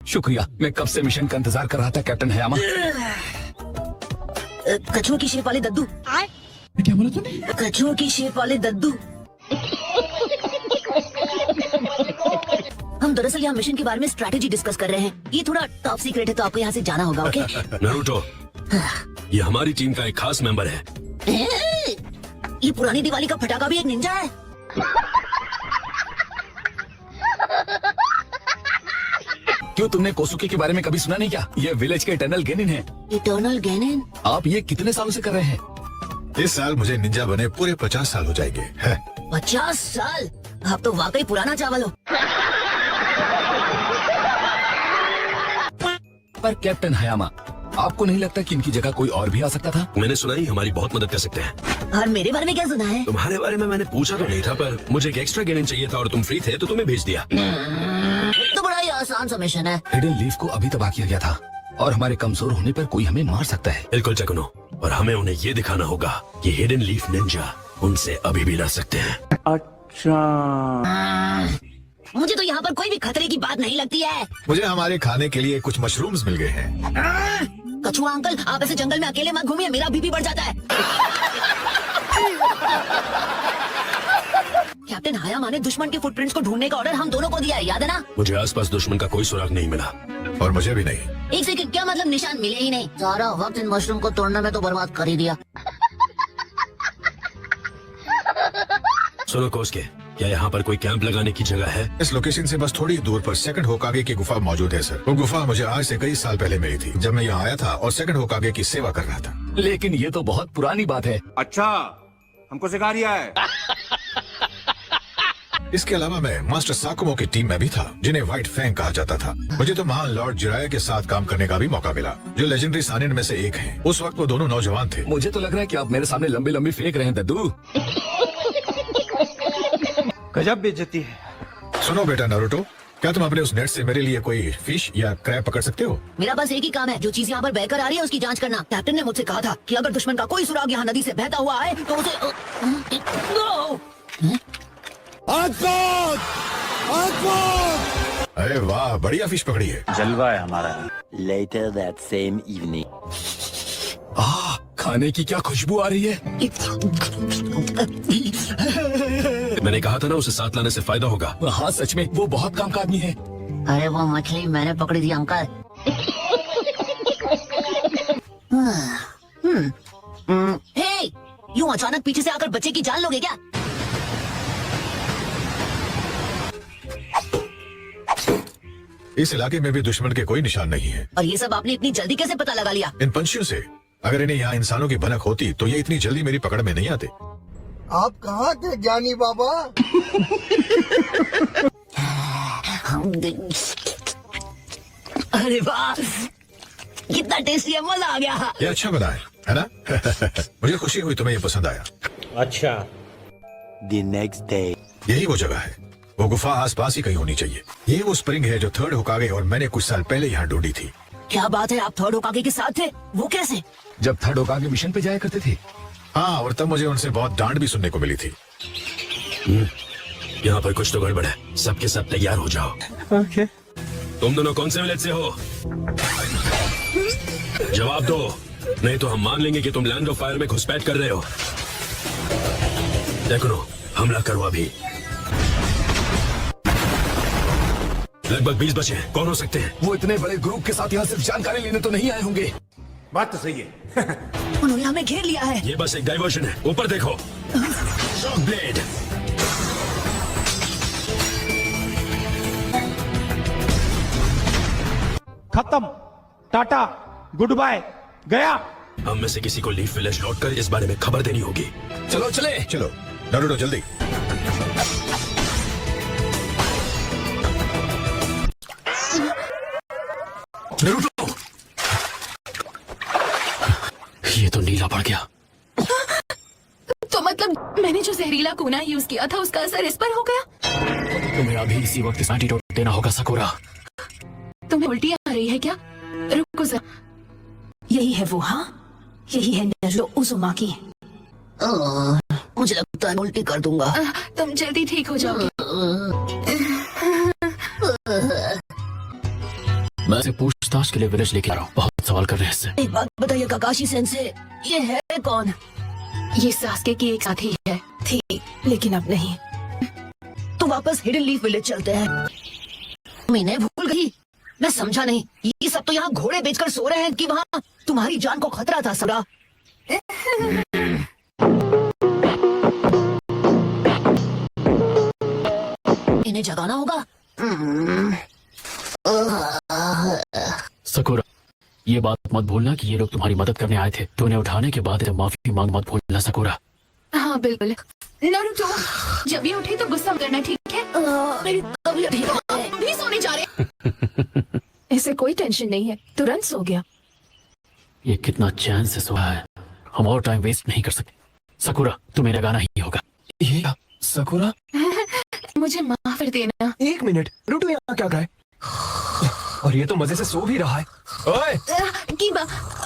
शुक्रिया, मैं कब से मिशन का इंतजार कर रहा था कैप्टन हयामा। कछुओं की शेप वाले दद्दू। क्या बोला तूने? कछुओं की शेप वाले दद्दू। हम दरअसल यहाँ मिशन के बारे में स्ट्रैटेजी डिस्कस कर रहे हैं। ये थोड़ा टॉप सीक्रेट है तो आपको यहाँ से जाना होगा। ओके नारुतो, ये हमारी टीम का एक खास मेंबर है। ये पुरानी दिवाली का फटाका भी एक निंजा है। क्यों, तुमने कोसुके के बारे में कभी सुना नहीं क्या? ये विलेज के इटर्नल गेनिन है। इटर्नल गेनिन? आप ये कितने सालों से कर रहे हैं? इस साल मुझे निंजा बने पूरे 50 साल हो जाएंगे। 50 साल? आप तो वाकई पुराना चावल हो। पर कैप्टन हयामा, आपको नहीं लगता कि इनकी जगह कोई और भी आ सकता था? मैंने सुना ही हमारी बहुत मदद कर सकते हैं। और मेरे बारे में क्या सुना है? तुम्हारे बारे में मैंने पूछा तो नहीं था, पर मुझे एक एक्स्ट्रा गेनिन चाहिए था और तुम फ्री थे तो तुम्हें भेज दिया। तो बड़ा ही आसान सा मिशन है। हिडन लीफ को अभी तबाह किया गया था और हमारे कमजोर होने पर कोई हमें मार सकता है। बिल्कुल टेकुनो, और हमें उन्हें ये दिखाना होगा कि हिडन लीफ निंजा उनसे अभी भी लड़ सकते हैं। अच्छा, मुझे तो यहाँ पर कोई भी खतरे की बात नहीं लगती है। मुझे हमारे खाने के लिए कुछ मशरूम्स मिल गए हैं। कछुआ अंकल, आप ऐसे जंगल में अकेले मत घूमिए, मेरा बीपी बढ़ जाता है। कैप्टन हयामा ने दुश्मन के फुटप्रिंट्स को ढूंढने का ऑर्डर हम दोनों को दिया है, याद है ना? मुझे आसपास दुश्मन का कोई सुराग नहीं मिला। और मुझे भी नहीं। एक सेकंड, क्या मतलब निशान मिले ही नहीं? सारा वक्त इन मशरूम को तोड़ने में तो बर्बाद कर ही दिया। सुनो कोसके, क्या यहाँ पर कोई कैंप लगाने की जगह है? इस लोकेशन से बस थोड़ी दूर पर सेकंड होकागे की गुफा मौजूद है सर। वो गुफा मुझे आज से कई साल पहले मिली थी, जब मैं यहाँ आया था और सेकंड होकागे की सेवा कर रहा था। लेकिन ये तो बहुत पुरानी बात है। अच्छा, हमको सिखा रिया है। इसके अलावा मैं मास्टर साकुमो की टीम में भी था, जिन्हें व्हाइट फैंग कहा जाता था। मुझे तो महान लॉर्ड जिराया के साथ काम करने का भी मौका मिला, जो लेजेंडरी सानिन में से एक हैं। उस वक्त वो दोनों नौजवान थे। मुझे तो लग रहा है कि आप मेरे सामने लंबी लंबी फेंक रहे हैं दद्दू। गजब बेइज्जती है। सुनो बेटा नारुतो, क्या तुम अपने उस नेट से मेरे लिए कोई फिश या क्रैब पकड़ सकते हो? मेरा बस एक ही काम है, जो चीज यहाँ पर बहकर आ रही है उसकी जांच करना। कैप्टन ने मुझसे कहा था कि अगर दुश्मन का कोई सुराग यहाँ नदी से बहता हुआ आए तो उसे अरे वाह, बढ़िया फिश पकड़ी है। जलवा है हमारा। Later that same evening. खाने की क्या खुशबू आ रही है। मैंने कहा था ना, उसे साथ लाने से फायदा होगा। हाँ सच में, वो बहुत काम का आदमी है। अरे वो मछली मैंने पकड़ी थी अंकल। हे, यूं अचानक पीछे से आकर बच्चे की जान लोगे क्या? इस इलाके में भी दुश्मन के कोई निशान नहीं है। और ये सब आपने इतनी जल्दी कैसे पता लगा लिया? इन पंछियों से। अगर इन्हें यहाँ इंसानों की भनक होती तो ये इतनी जल्दी मेरी पकड़ में नहीं आते। आप कहाँ थे ज्ञानी बाबा? अरे वाह, कितना टेस्टी है, मजा आ गया। ये अच्छा बना है ना? मुझे खुशी हुई तुम्हें ये पसंद आया। अच्छा, The next day. यही वो जगह है। वो गुफा आसपास ही कहीं होनी चाहिए। ये वो स्प्रिंग है जो थर्ड होकागे और मैंने कुछ साल पहले यहाँ ढूंढी थी। क्या बात है, आप थर्ड होकागे के साथ थे? वो कैसे? जब थर्ड होकागे मिशन पे जाया करते थे। हाँ, और तब मुझे उनसे बहुत डांट भी सुनने को मिली थी। यहाँ पर कुछ तो गड़बड़ है। सबके सब तैयार हो जाओ। ओके। तुम दोनों कौन से विलेज से हो? जवाब दो, नहीं तो हम मान लेंगे कि तुम लैंड ऑफ फायर में घुसपैठ कर रहे हो। देखो, हमला करो अभी। लगभग 20 बचे हैं। कौन हो सकते हैं? वो इतने बड़े ग्रुप के साथ यहाँ सिर्फ जानकारी लेने तो नहीं आए होंगे। बात तो सही है। उन्होंने हमें घेर लिया है। ये बस एक डाइवर्शन है। ऊपर देखो, शॉक ब्लेड। खत्म, टाटा, गुड बाय, गया। हम में से किसी को लीफ विलेज लौटकर इस बारे में खबर देनी होगी। चलो चले। चलो नारुतो, जल्दी। नारुतो, ये तो नीला पड़ गया। तो मतलब मैंने जो जहरीला कूना यूज किया था उसका असर इस पर हो गया? तुम्हें अभी इसी वक्त इस एंटीडोट देना होगा साकुरा। तुम्हें उल्टी आ रही है क्या? रुको जरा। यही है वो, हाँ यही है नेरुतो उज़ुमाकी। मुझे लगता है उल्टी कर दूंगा। तुम जल्दी ठीक हो जाओगे। मैं इसे पूछताछ के लिए विलेज लेके आ रहा हूँ। बहुत सवाल कर रहे हैं इससे। एक बात बताइए काकाशी सेंसे, ये है कौन? ये सास्के की एक साथी है, थी लेकिन अब नहीं। तो वापस हिडन लीफ विलेज चलते हैं। मैंने भूल गई, मैं समझा नहीं। ये सब तो यहाँ घोड़े बेचकर सो रहे हैं कि वहाँ तुम्हारी जान को खतरा था सरा। इन्हें जगाना होगा। सकुरा, ये बात मत भूलना कि ये लोग तुम्हारी मदद करने आए थे। तो उन्हें उठाने के बाद माफी मांग मत भूलना सकुरा। हाँ बिल्कुल। नारुतो, जब ये उठी तो गुस्सा करना, ठीक है? मेरी तबीयत ठीक है। भी सोने जा रहे। इसे कोई टेंशन नहीं है, तुरंत सो गया। ये कितना चैन से सोया है। हम और टाइम वेस्ट नहीं कर सकते। सकुरा, तुम्हें लगाना ही होगा। ये क्या? सकुरा, मुझे माफ कर देना। एक मिनट, रूटो यहाँ क्या कर रहा है? और ये तो मजे से सो भी रहा है। ओए! कीबा,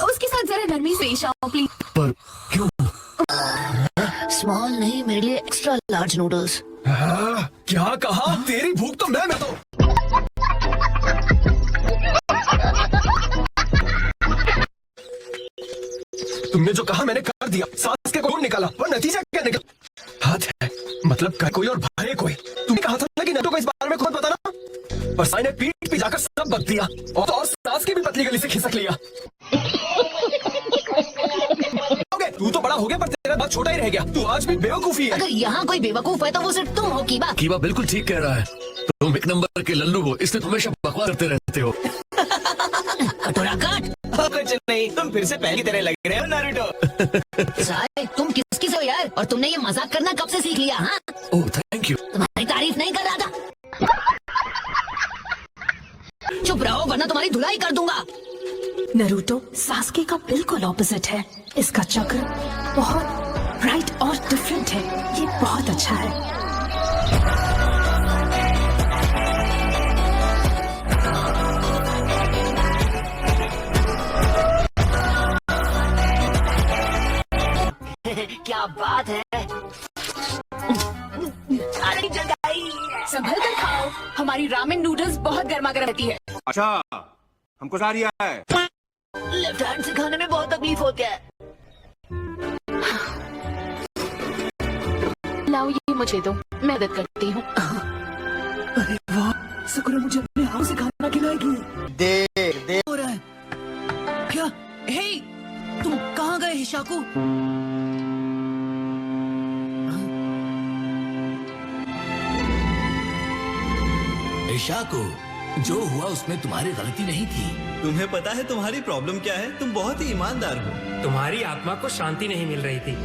उसके साथ जरा नरमी से पेश आओ प्लीज। पर क्यों? स्मॉल नहीं, मेरे लिए एक्स्ट्रा लार्ज नूडल्स। क्या कहा? तेरी भूख तो मैं तो। तुमने जो कहा मैंने कर दिया। सांस के ढूंढ निकाला, पर नतीजा क्या निकला? हाथ है, मतलब कर कोई और भारे कोई। तुमने कहा था ना कि नटो को इस बारे में खुद बताना, पर साई ने पीठ पे जाकर सब बक दिया और तो और सांस की भी पतली गली से खिसक लिया। तू तो बड़ा हो गया, पर तेरा बात छोटा ही रह गया। तू आज भी बेवकूफी है। अगर यहाँ कोई बेवकूफ है तो वो सिर्फ तुम हो कीबा। कीबा बिल्कुल ठीक कह रहा है। तुम एक नंबर के लल्लू हो, इसलिए तुम हमेशा बकवास करते रहते हो। कटोरा काट। कुछ नहीं, तुम फिर से पहली तरह लग रहे हो नारुतो। साई, तुम किसकी से हो यार? और तुमने ये मजाक करना कब से सीख लिया? हाँ, ओह थैंक यू। तुम्हारी तारीफ नहीं कर रहा था। चुप रहो वरना तुम्हारी धुलाई कर दूंगा। नारुतो सास्के का बिल्कुल ऑपोजिट है। इसका चक्र बहुत ब्राइट और डिफरेंट है। ये बहुत अच्छा है। क्या बात है। अरे जगाई। संभल कर खाओ, हमारी रामेन नूडल्स बहुत गर्मा गर्म रहती है। अच्छा, हमको सारी है। लेफ्ट हैंड से खाने में बहुत तकलीफ होती है। लाओ ये मुझे दो, मैं मदद करती हूँ। अरे वाह, सकुरा मुझे अपने हाथ से खाना खिलाएगी। दे हो रहा है क्या? हे, तुम कहाँ गए हिशाकू? इशाको, जो हुआ उसमें तुम्हारी गलती नहीं थी। तुम्हें पता है तुम्हारी प्रॉब्लम क्या है? तुम बहुत ही ईमानदार हो। तुम्हारी आत्मा को शांति नहीं मिल रही थी,